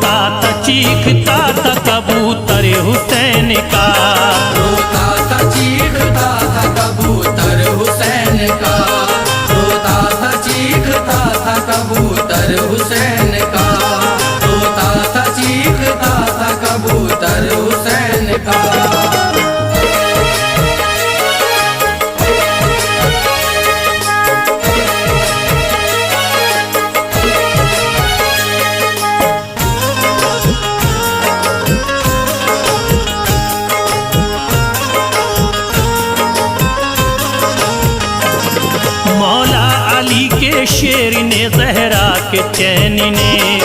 रोता था चीखता था कबूतर हुसैन का, रोता था चीखता था कबूतर हुसैन का, रोता था चीखता था कबूतर हुसैन का, रोता था चीखता था कबूतर हुसैन का। शेर ने जहरा के चैन ने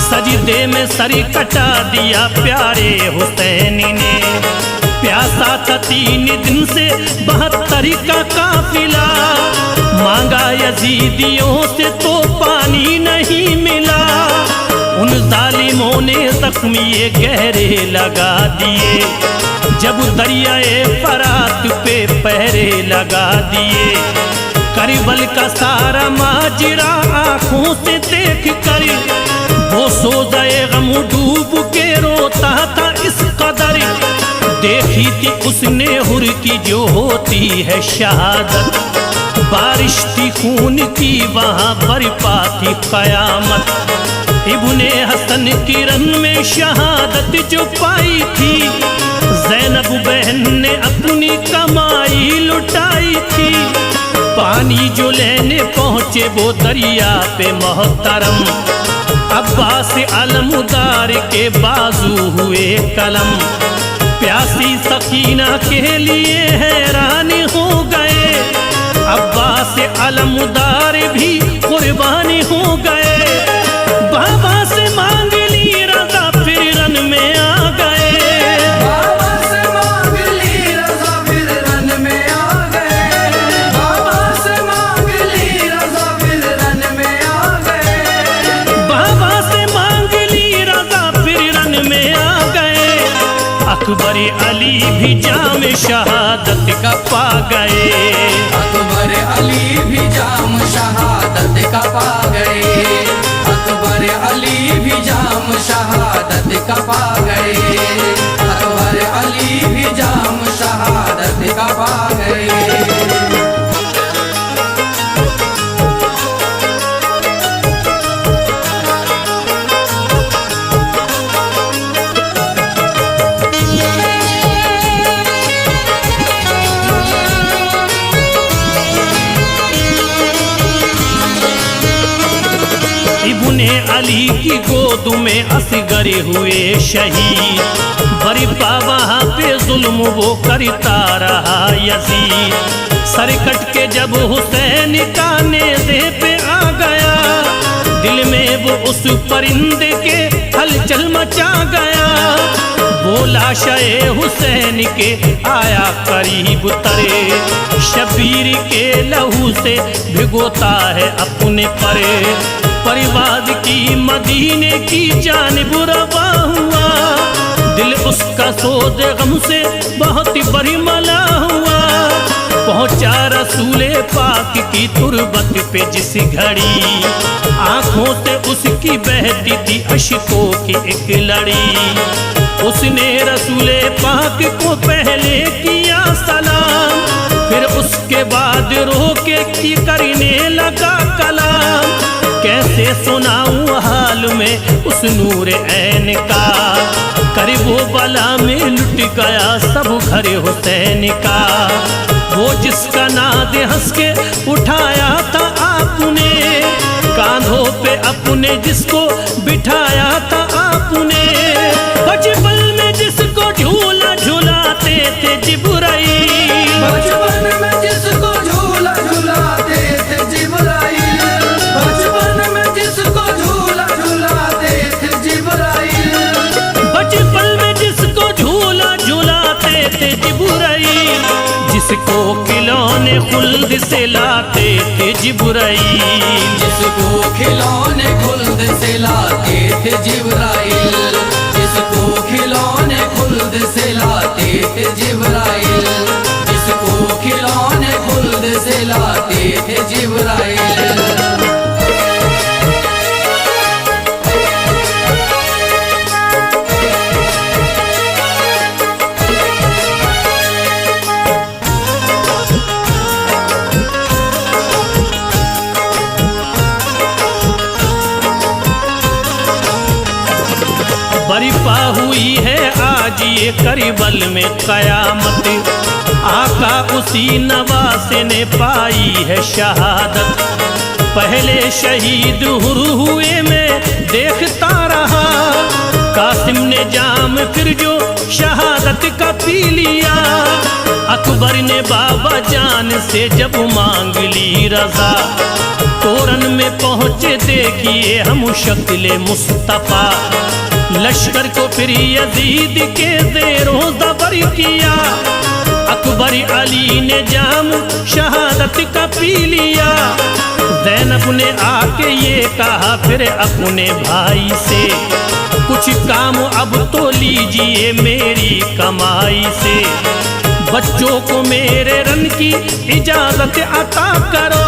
सजदे में सर कटा दिया प्यारे हुसैन ने। प्यासा था 3 दिन से 72 का काफिला, मांगा यजीदियों से तो पानी नहीं मिला। उन जालिमों ने जख्मी ये गहरे लगा दिए, जब दरियाए फरात पे पहरे लगा दिए। करबल का सारा माजरा आंखों से देख कर वो सोज़े गम डूब के रोता था इस कदर। देखी थी उसने हुर की जो होती है शहादत, बारिश थी खून की वहाँ बरपा थी कयामत। इब्ने हसन की रन में शहादत जो पाई थी, ज़ैनब बहन ने अपनी कमाई लुटाई थी। पानी जो लेने पहुँचे वो दरिया पे मोहतरम, अब्बास अलमदार के बाजू हुए कलम। प्यासी सकीना के लिए हैरान हो गए, अब्बास अलमदार भी कुर्बानी हो गए। बाबा से मांग ली रज़ा फिर रन में आ गए, बाबा से मांग ली रज़ा फिर रन में आ गए, बाबा से मांग ली रज़ा फिर रन में आ गए, बाबा से मांग ली रज़ा फिर रन में आ गए। अकबर अली भी जाम शहादत का पा गए, अकबर अली भी जाम शहादत का पा गए, अकबर अली भी जाम शहादत का पा गए, अकबर अली भी जाम शहादत का पा गए। इब्ने अली की गोद में असगर हुए शहीद, बरपा वहाँ पे जुल्म वो करता रहा यजीद। सर कट के जब हुसैन का नेज़े पे आ गया, दिल में वो उस परिंदे के हलचल मचा गया। बोला शे हुसैन के आया करीब तरे, शबीर के लहू से भिगोता है अपने परे। परिवाद की मदीने की जानिब रवा हुआ, दिल उसका सोज़े गम से बहुत बरिमला हुआ। पहुँचा रसूले पाक की तुरबत पे जिस घड़ी, आँखों से उसकी बहती थी अश्कों की एक लड़ी। उसने रसूले पाक को पहले किया सलाम, फिर उसके बाद रोके की करने लगा कलाम। कैसे सुनाऊं हाल में उस नूर ऐन का, करबो बला में लुट गया सब घर हुसैन का। वो जिसका नाद हंस के उठाया था आपने, कांधों पे अपने जिसको बिठाया था आपने। बचपन में जिसको झूला झूलाते थे जिब्राइल, बचपन में जिसको झूला झूलाते थे जिब्राइल, बचपन में जिसको झूला झूलाते थे जिब्राइल, बचपन में जिसको झूला झूलाते थे जिब्राइल। जिसको खिलौने खुल्द से लाते थे जिब्राइल, जिसको खिलौने खुल्द से लाते थे जिब्राइल, जिसको खिलौने खुल्द से लाते थे जिब्राइल, जिसको खिलौने खुल्द से लाते थे जिब्राइल। करबल में कयामत, आका उसी नवासे ने पाई है शहादत। पहले शहीद हुए मैं देखता रहा, कासिम ने जाम फिर जो शहादत का पी लिया। अकबर ने बाबा जान से जब मांग ली रजा, तोरन में पहुँचे देखिए हम शक्ल मुस्तफा। लश्कर को फिर यजीद के ज़ेरों ज़बर किया, अकबर अली ने जाम शहादत का पी लिया। ज़ैनब ने आके ये कहा फिर अपने भाई से, कुछ काम अब तो लीजिए मेरी कमाई से। बच्चों को मेरे रन की इजाजत अता करो,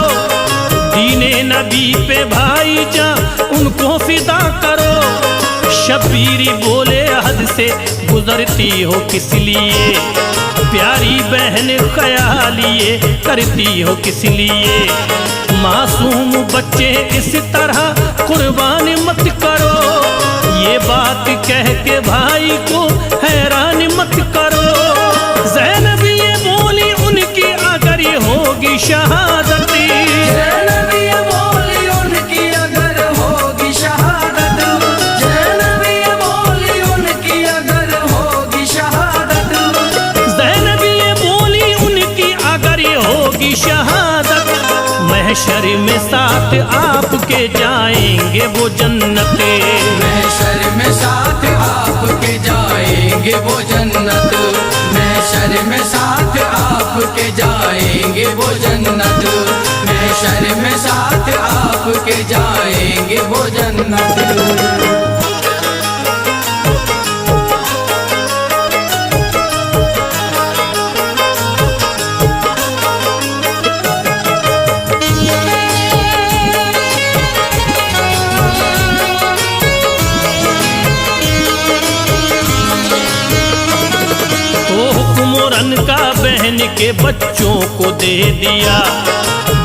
दीने नबी पे भाई जा उनको फिदा करो। शब्बीरी बोले हद से गुजरती हो किस लिए, प्यारी बहन ख्यालिए करती हो किस लिए। मासूम बच्चे इस तरह कुर्बान मत करो, ये बात कह के भाई को हैरान मत करो। ज़ैनब ये बोली उनकी अगर ये होगी शहादत, ज़ैनब ये बोली उनकी अगर होगी शहादत, ज़ैनब ये बोली उनकी अगर होगी शहादत, ज़ैनब ये बोली उनकी अगर ये होगी शहादत। महशर में साथ आपके जाएंगे वो जन्नते, महशर में साथ आपके जाएंगे वो जन्नत, महशर में साथ आपके जाएंगे वो जन्नत, महशर में साथ आपके जाएंगे वो जन्नत। का बहन के बच्चों को दे दिया,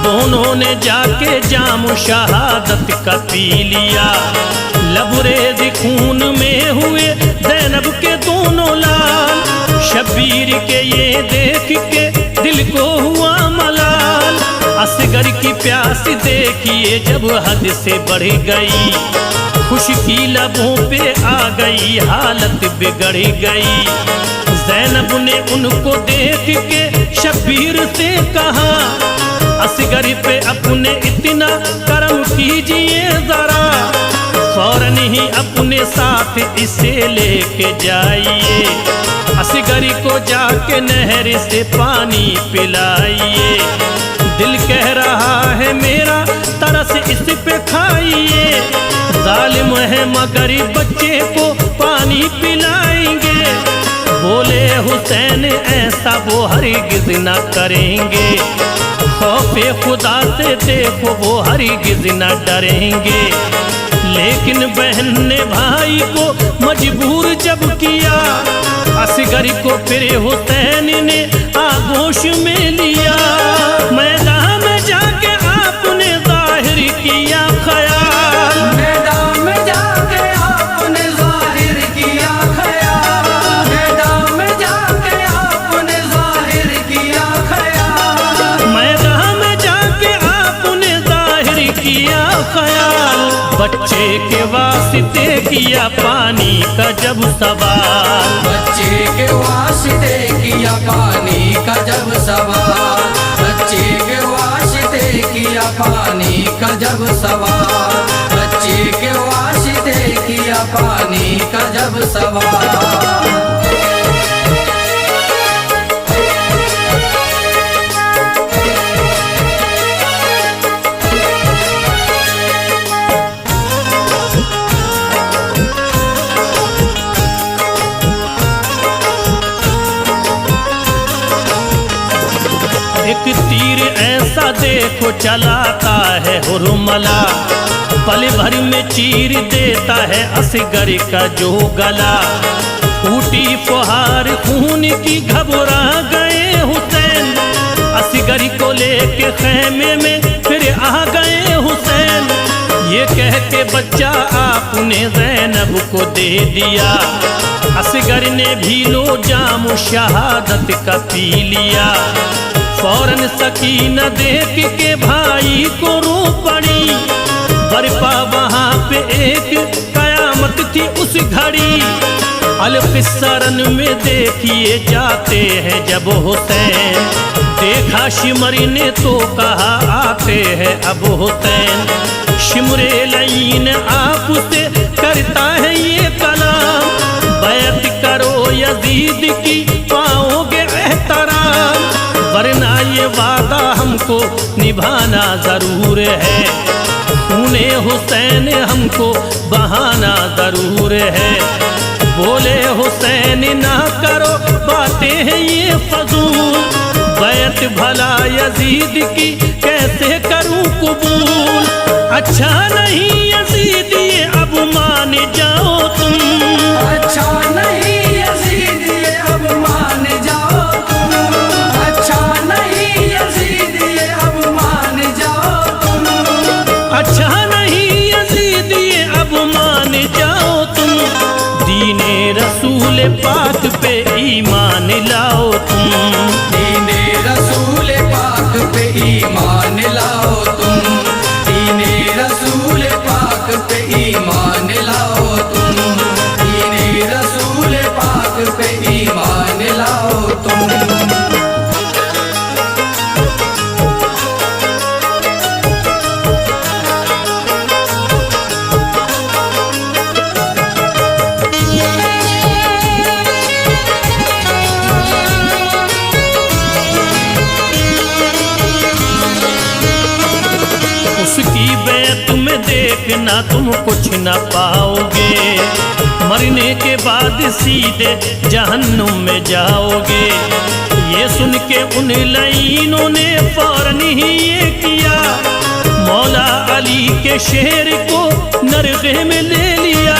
दोनों ने जाके जाम शहादत का पी लिया। लबरेज खून में हुए ज़ैनब के दोनों लाल, शब्बीर के ये देख के दिल को हुआ मलाल। असगर की प्यास देखिए जब हद से बढ़ गई, खुशकी लबों पे आ गई हालत बिगड़ गई। ज़ैनब ने उनको देख के शब्बीर से कहा, असगर पे अपने इतना करम कीजिए जरा, फौरन ही अपने साथ इसे लेके जाइए। असगर को जाके नहर से पानी पिलाइए, दिल कह रहा है मेरा तरस इस पे खाइए। जालिम है मगर बच्चे को पानी पिलाएंगे, बोले हुसैन ऐसा वो हरगिज़ न करेंगे। खौफे खुदा से देखो वो हरगिज़ न डरेंगे। लेकिन बहन ने भाई को मजबूर जब किया, असगर को फिर हुसैन ने आगोश में लिया। मैदान में जाके आपने जाहिर किया ख्याल, मैदान में जाके आपने जाहिर किया ख्याल, मैदान में जाके आपने जाहिर किया ख्याल, मैदान में जाके आपने जाहिर किया ख्याल। बच्चे के वास्ते किया पानी का जब सवाल, बच्चे के वास्ते किया पानी का जब सवाल, बच्चे के वास्ते किया पानी का जब सवाल, बच्चे के वास्ते किया पानी का जब सवाल। एक तीर ऐसा देखो चलाता है हुरमला, पल भर में चीर देता है असगर का जो गला। फूटी फुहार खून की घबरा गए हुसैन, असगर को लेके खैमे में फिर आ गए हुसैन। ये ये कह के बच्चा आपने ज़ैनब को दे दिया। असगर ने भी लो जाम शहादत का पी लिया। फौरन सकीना देख के भाई को रो पड़ी। बरपा वहाँ पे एक कयामत थी उस घड़ी। अलकिस्सरन में देखिए जाते हैं जब हुसैन। देखा शिमरी ने तो कहा आते हैं अब हुसैन। शिमरे लईन आपसे करता है ये कलाम। बैत करो यजीद की पाओगे एहतराम। वरना ये वादा हमको निभाना जरूर है। खूने हुसैन हमको बहाना जरूर है। बोले हुसैन ना करो बातें हैं ये फजूल। बैत भला यजीद की कैसे करूं कबूल। अच्छा नहीं यजीद ये अब मान जाओ तुम। अच्छा नहीं यजीद ये अब मान जाओ तुम। अच्छा नहीं यजीद ये अब मान जाओ तुम। अच्छा नहीं यजीद ये अब मान जाओ तुम। दीने रसूल पाक पे ईमान लाओ तुम। दीने रसूल पाक पे ईमान लाओ तुम। दीने रसूल पाक पे ईमान लाओ तुम। दीने रसूल पाक पे ईमान लाओ तुम। उसकी बैत में देखना तुम कुछ न पाओगे। मरने के बाद सीधे जहन्नुम में जाओगे। ये सुन के उन लाइनों ने फौरन ही ये किया। मौला अली के शेर को नरगे में ले लिया।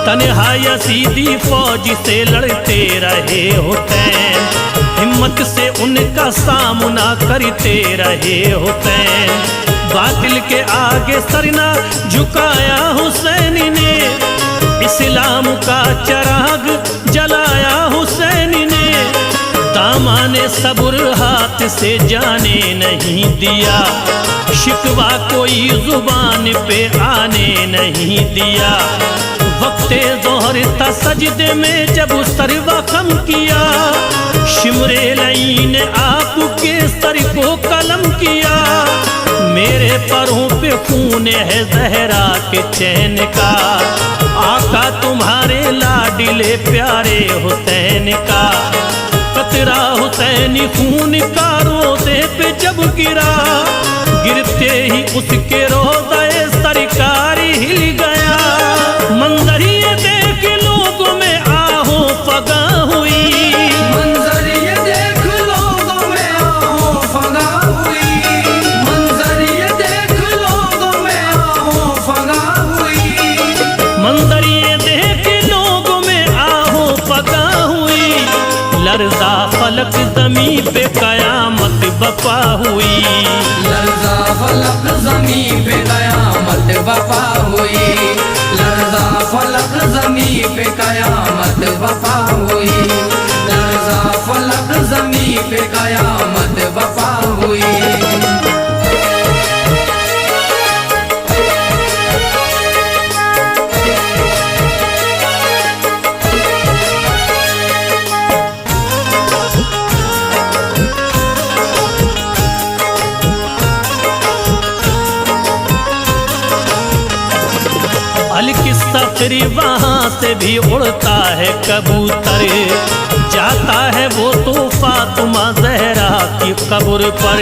तन्हा यजीदी फौज से लड़ते रहे हुसैन। हिम्मत से उनका सामना करते रहे हुसैन। बातिल के आगे सरना झुकाया हुसैन ने। इस्लाम का चिराग जलाया हुसैन ने। दामाने सब्र हाथ से जाने नहीं दिया। शिकवा कोई जुबान पे आने नहीं दिया। वक्ते ज़ोहर था सजदे में जब सरवा कम किया। शिमरे लईन आपके सर को कलम किया। मेरे परों पे खून है ज़हरा के चैन का। आका तुम्हारे लाडिले प्यारे हुसैन का। कतरा हुसैनी खून का रोज़े पे जब गिरा। गिरते ही उसके रोज़े सरकार हिल गया। मंजर ये देख लोगों में आहो फगा हुई। मंजर ये देख लोगों में आहो फगा हुई। मंजर ये देख लोगों में आहो फगा हुई। मंजर ये देख लोगों में आहो फगा हुई। लर्जा फलक ज़मीं पे कयामत बपा हुई। लर्जा फलक ज़मीं पे कयामत वफा हुई। लर्जा फलक ज़मीं पे कयामत वफा हुई। लर्जा फलक ज़मीं पे कयामत वफा हुई। अलकिस्सा फिर वहाँ से भी उड़ता है कबूतर। जाता है वो तो फातिमा ज़हरा की कब्र पर।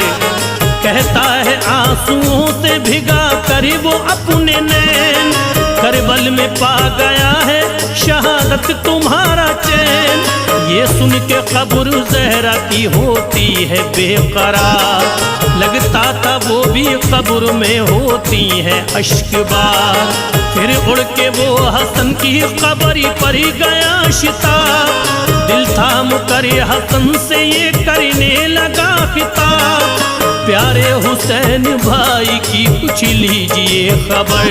कहता है आंसुओं से भिगा कर वो अपने नैन। करबल में पा गया है शहादत तुम्हारा चैन। ये सुन के कब्र ज़हरा की होती है बेकरार। लगता था वो भी कब्र में होती है अश्कबार। फिर उड़ के वो हसन की कब्र पर गया शिताब। दिल थाम कर हसन से ये करने लगा खिताब। प्यारे हुसैन भाई की कुछ लीजिए खबर,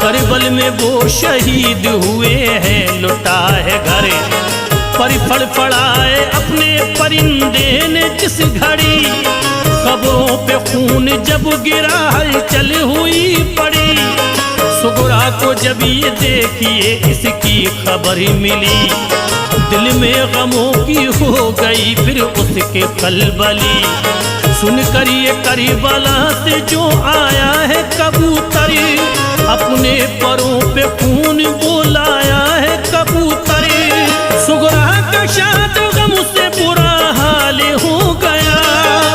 करबल में वो शहीद हुए हैं, लुटा है घर। पर फड़फड़ाए अपने परिंदे ने जिस घड़ी, खबरों पे खून जब गिरा हलचल हुई पड़ी। सुगरा को जब ये देखिए इसकी खबर मिली, दिल में गमों की हो गई फिर उसके कलबली। सुनकर ये करबला से जो आया है कबूतर, अपने परों पे खून बोलाया है कबूतर। सुगरा का शाद गम से बुरा हाल हो गया,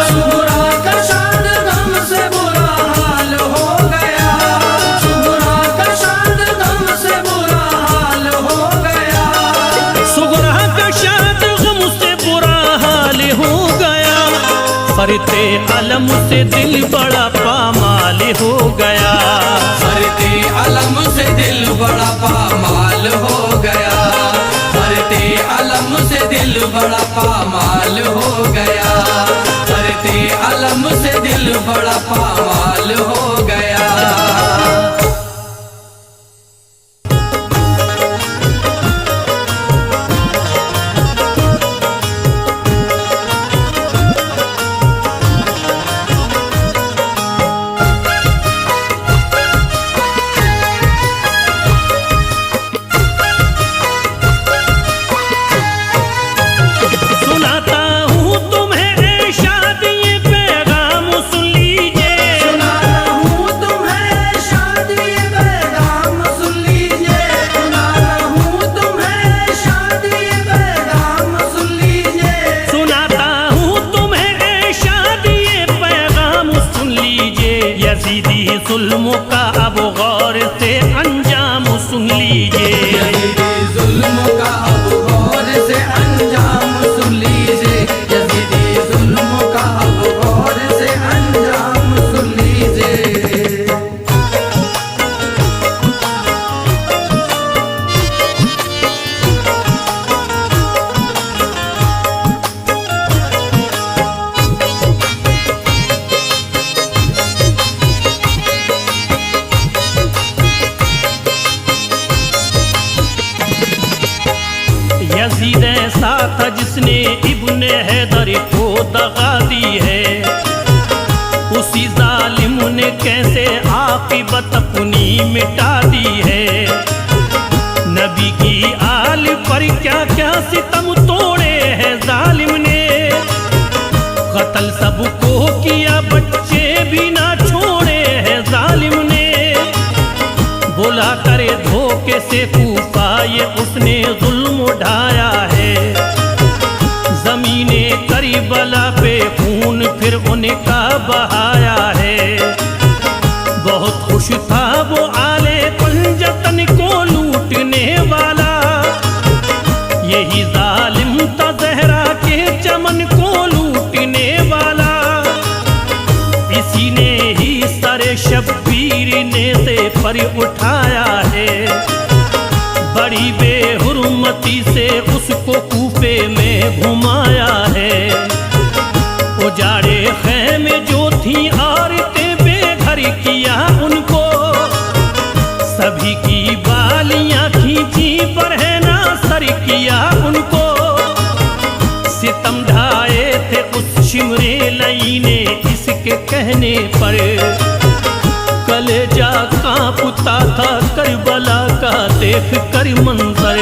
सुगरा का शाद गम से बुरा हाल हो गया, सुगरा का शाद गम से बुरा हाल हो गया, सुगरा का शाद गम से बुरा हाल हो गया। फरते अलम से दिल बड़ा पामाल हो गया, फरते अलम से दिल बड़ा पामाल हो गया, फरते अलम से दिल बड़ा पामाल हो गया, फरते अलम से दिल बड़ा पामाल हो गया। जुल्मों का अब गौर से अंजाम सुन लीजिए, जुल्म का अब गौर से अंजाम सुन लीजिए, यजीदी जुल्म का अब गौर से अंजाम सुन लीजिए। यजीद ऐसा था जिसने इब्ने हैदर को दगा दी है, उसी जालिम ने कैसे आक़िबत अपनी मिटा दी है। नबी की आल पर क्या क्या सितम तोड़े हैं जालिम ने, कत्ल सबको किया बच्चे भी ना छोड़े हैं जालिम ने। बोला करे धोखे से कूफा ये उसने जुल्म उठाया है, जमीने करबला पे खून फिर उनका बहाया है। बहुत खुश था वो आले पंजतन को लूटने वाला, यही जालिम था ज़हरा के चमन को लूटने वाला। इसी ने ही सरे शब्बीर ने से पर उठाया है, बड़ी बेहुरमती से उसको कूफे में घुमाया है। उजाड़े खैमे जो थी औरतें बेघर किया उनको, सभी की बालियां खींची पर है ना सर किया उनको। सितम ढाए थे उस शिमरे लई ने इसके कहने पर, कलेजा कांपता था करबला का देख कर मंजर।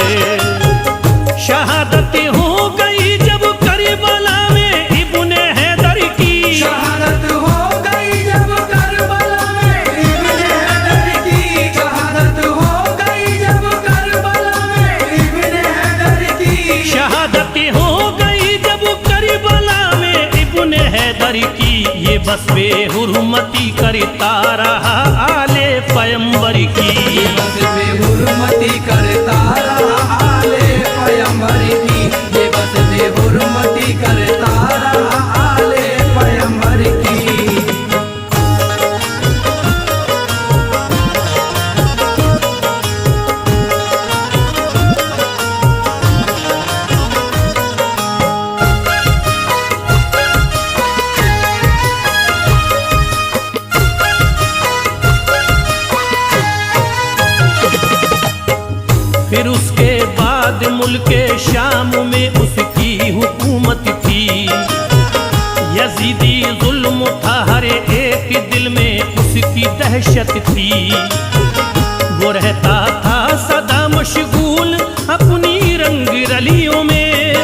शहादत हो गई जब करबला में इब्ने हैदर की, शहादत हो गई जब करबला में इब्ने हैदर की, शहादत हो गई जब करबला में इब्ने हैदर की, शहादत हो गई जब करबला में इब्ने हैदर की। ये बस बेहुरमती करता रहा आले पैगंबर की, ये बस बेहुरमती करता रहा आले पैगंबर की, ये बस बेहुरमती करता रहा आले पैगंबर की। मुल्के शाम में उसकी हुकूमत थी। यजीदी जुल्म था हर एक दिल में उसकी दहशत थी। वो रहता था सदा मशगूल अपनी रंग रलियों में।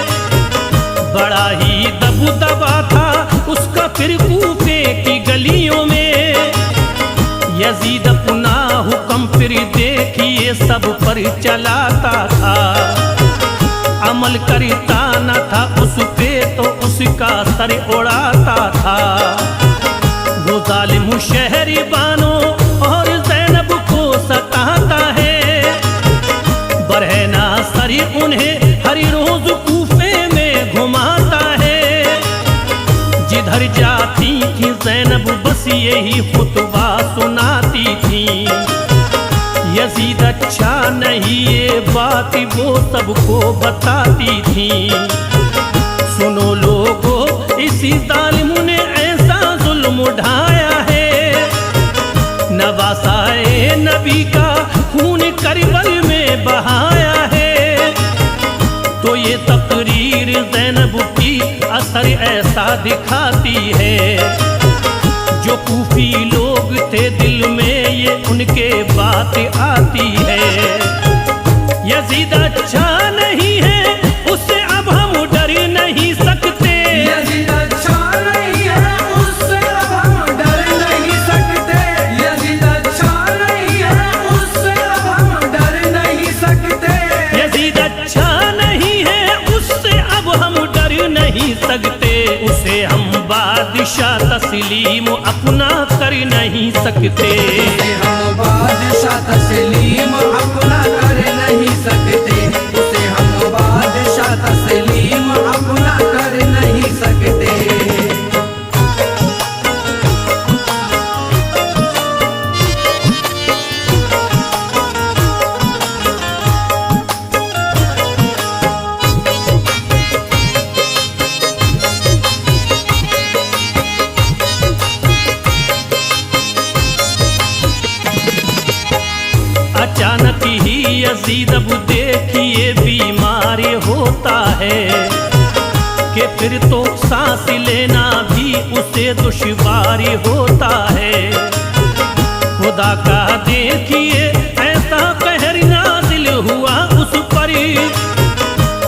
बड़ा ही दबदबा था उसका फिर कूफे की गलियों में। यजीद अपना हुक्म फिर देखिए सब पर चलाता था। अमल करता न था उस पे तो उसका सर उड़ाता था। वो जालिम शहरी बानो और ज़ैनब को सताता है। बरहना सरी उन्हें हर रोज कूफे में घुमाता है। जिधर जाती थी ज़ैनब बस यही खुतबा सुनाती थी। यजीद अच्छा नहीं ये बात वो सबको बताती थी। सुनो लोगो इसी जालिम ने ऐसा जुल्म उठाया है। नवासाए नबी का खून करबल में बहाया है। तो ये तकरीर ज़ैनब की असर ऐसा दिखाती है। जो कूफी लोग थे दिल में ये उनके बात आती है। यजीद अच्छा नहीं है उससे अब हम डर नहीं सकते। यजीद अच्छा नहीं है उससे अब हम डर नहीं सकते। यजीद अच्छा नहीं है उससे अब हम डर नहीं सकते। यजीद अच्छा नहीं है उससे अब हम डर नहीं सकते। उसे हम बादशाह तस्लीम अपना कर नहीं सकते। उसे हम बादशाह तस्लीम अपना कर नहीं सकते। उसे हम बादशाह तस्लीम अपना कर नहीं सकते। अचानक ही यजीद अब देखिए बीमार होता है। कि फिर तो सांस लेना भी उसे दुश्वार होता है। खुदा का देखिए ऐसा कहर नाज़िल हुआ उस पर।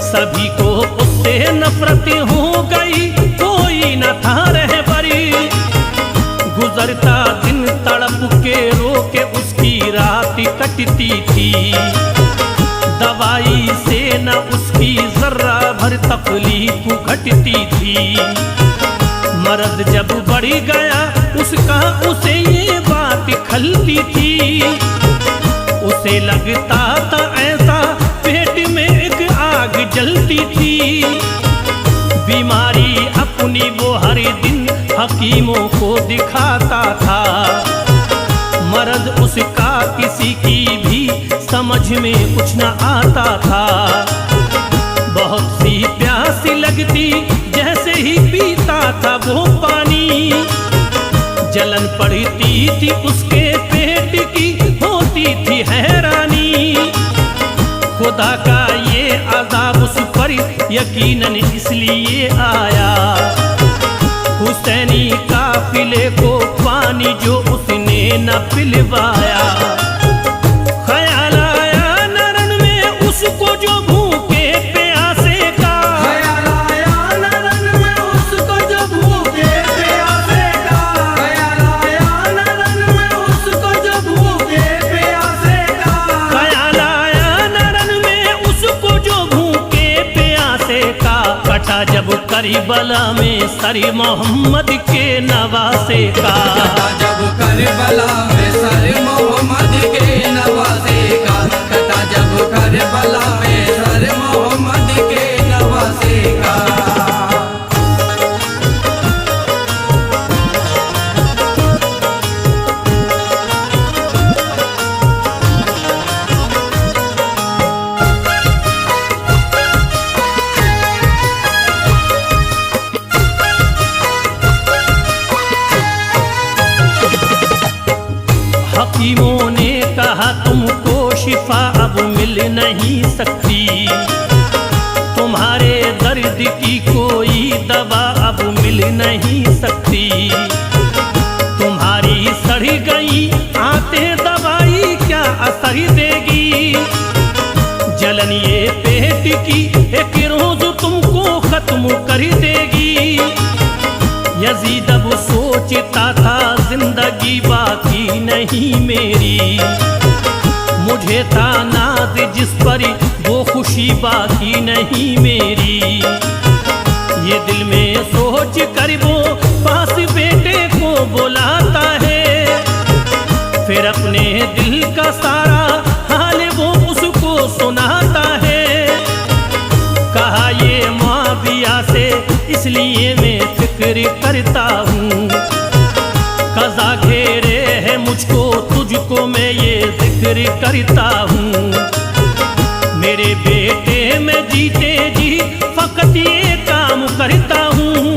सभी को उससे नफरत हो गई कोई न था रहबरी। गुजरता दिन तड़प के रोके उसकी रात कटती थी। दवाई से न उसकी जर्रा भर तकलीफ घटती थी। मर्द जब बढ़ गया उसका उसे ये बात खलती थी। उसे लगता था ऐसा पेट में एक आग जलती थी। बीमारी अपनी वो हर दिन हकीमों को दिखाता था। मर्द उसका किसी की भी समझ में कुछ न आता था। बहुत सी प्यास लगती जैसे ही पीता था वो पानी। जलन पड़ती थी उसके पेट की होती थी हैरानी। खुदा का ये अज़ाब उस पर यकीनन इसलिए आया। हुसैनी काफिले को पानी जो उसने न पिलवाया। ख्याल आया नरन में उसको जो भूखे प्यासे का। ख्याल आया नरन में उसको जो भूखे प्यासे का। ख्याल आया नरन में उसको जो भूखे प्यासे का। ख्याल आया नरन में उसको जो भूखे प्यासे का। कटा जब करबला में सर मोहम्मद के नवासे का। कटा जब करबला में सर मोहम्मद के नवासे का। कटा जब करबला में सर मोहम्मद के नवासे का। हकीमों ने कहा तुमको शिफा अब मिल नहीं सकती। तुम्हारे दर्द की कोई दवा अब मिल नहीं सकती। तुम्हारी सड़ी गई आते दवाई क्या असर देगी। जलन ये पेट की एक रोज तुमको खत्म कर देगी। यजीद अब सोचता था जिंदगी बाकी नहीं मेरी। मुझे था नाज जिस पर वो खुशी बाकी नहीं मेरी। ये दिल में सोच कर वो पास बेटे को बुलाता है। फिर अपने दिल का सारा हाल वो उसको सुनाता है। कहा ये मुआविया से इसलिए मैं फिक्र करता हूँ। कज़ा घेरे है मुझको तुझको मैं ये जिक्र करता हूँ। मेरे बेटे मैं जीते जी फकत ये काम करता हूँ।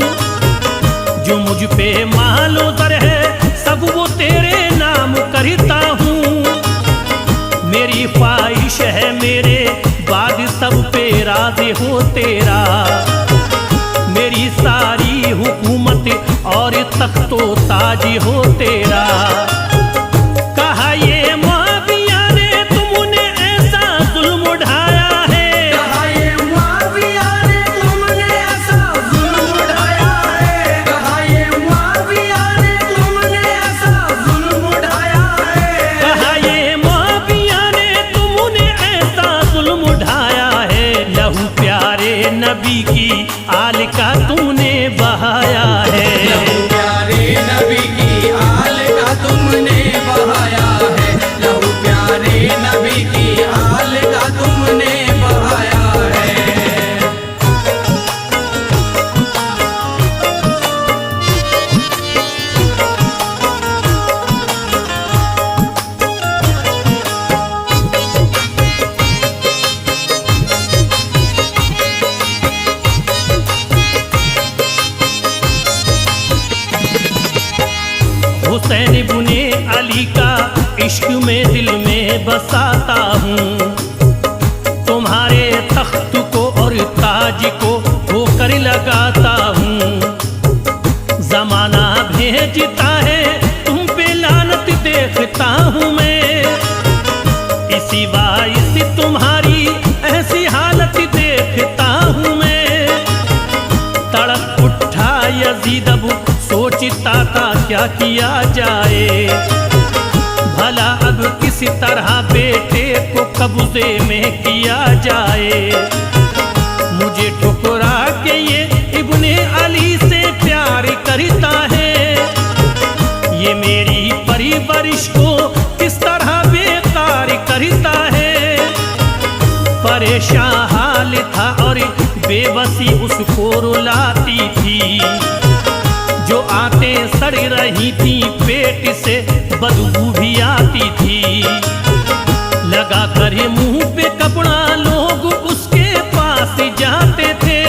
जो मुझ पे मालो दर है सब वो तेरे नाम करता हूँ। मेरी ख्वाहिश है मेरे बाद सब पे राज़ी हो तेरा। मेरी सारी हुकूमत और तख्तो ताज हो तेरा। कहा ये मुआविया ने तुमने ऐसा जुल्म उठाया है। कहा ये मुआविया ने तुमने ऐसा जुल्म उठाया है। कहा ये मुआविया ने तुमने ऐसा जुल्म उठाया है। कहा ये मुआविया ने तुमने ऐसा जुल्म उठाया है। लहू प्यारे नबी की आल का तूने बहाया है। लहू प्यारे नबी की आल का तुमने बहाया है। लहू प्यारे नबी की आल का तुमने बहाया है। हुसैन इब्ने अली का इश्क में दिल में बसाता हूँ। तुम्हारे तख्त को और ताज को होकर लगाता हूँ। जमाना भेजता है तुम पे लानत देखता हूँ मैं। इसी बाइस तुम्हारी ऐसी हालत देखता हूँ मैं। तड़प उठा यजीद अब सोचता था क्या किया जाए। भला अब किसी तरह बेटे को कब्जे में किया जाए। मुझे ठुकरा के ये इब्ने अली से प्यार करता है। ये मेरी परवरिश को किस तरह बेकार करता है। परेशान हाल था और बेबसी उसको रुलाती थी। जो आते सड़ रही थी पेट से बदबू भी आती थी। लगा कर मुंह पे कपड़ा लोग उसके पास जाते थे।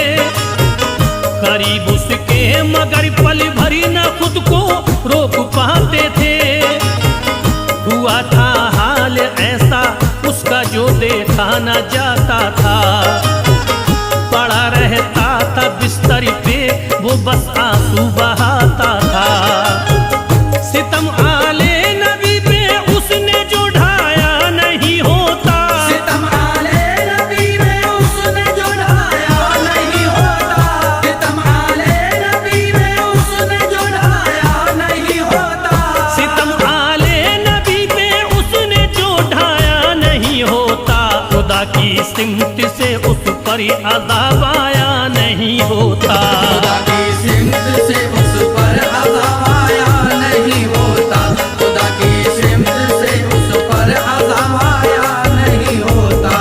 करीब उसके मगर पल भरी न खुद को रोक पाते थे। हुआ था हाल ऐसा उसका जो देखा न जाता था। पड़ा रहता था बिस्तर पे वो बस आंसू बहाता था। सितम आले नबी पे उसने जो ढाया नहीं होता। सितम आले नबी में उसने जो ढाया नहीं होता। सितम आले नबी में उसने जो ढाया नहीं होता। सितम आले नबी पे उसने जो ढाया नहीं होता। खुदा की सिमत से उस पर अज़ाब आया नहीं होता। खुदा की सिमत से उस पर अज़ाब आया नहीं होता। खुदा की सिमत से उस पर अज़ाब आया नहीं होता।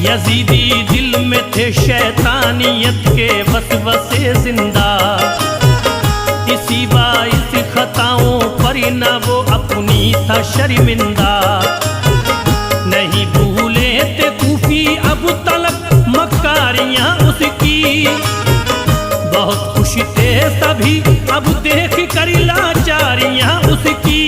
यजीदी दिल में थे शैतानियत के वसवसे जिंदा। इसी बाइस खताओं पर न वो अपनी था शर्मिंदा। नहीं भूले थे कूफी अब तलक मक्कारियां उसकी। बहुत खुश थे सभी अब देख कर लाचारियां उसकी।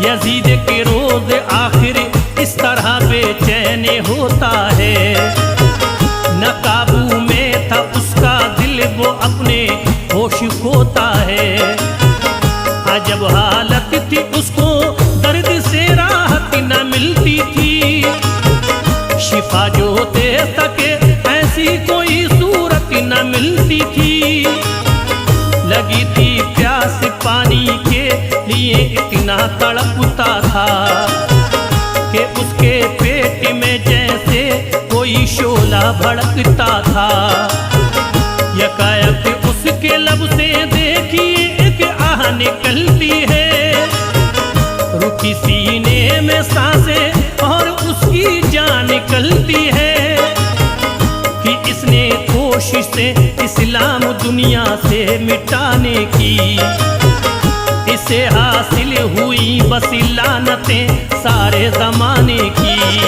यजीद के रोज आखिर इस तरह बेचैन होता है। न काबू में था उसका दिल वो अपने होश खोता है। अजब हालत थी उसको दर्द से राहत न मिलती थी। शिफा जो दे सके ऐसी कोई सूरत न मिलती थी। लगी थी प्यास पानी के लिए इतना तड़पता था कि उसके पेट में जैसे कोई शोला भड़कता था। यकायक उसके लब से देखिए एक आह निकलती है। रुकी सीने में सांसें और उसकी जान निकलती है कि इसने कोशिशें इस्लाम दुनिया से मिटाने की। इसे हासिल हुई बस लानतें सारे जमाने की।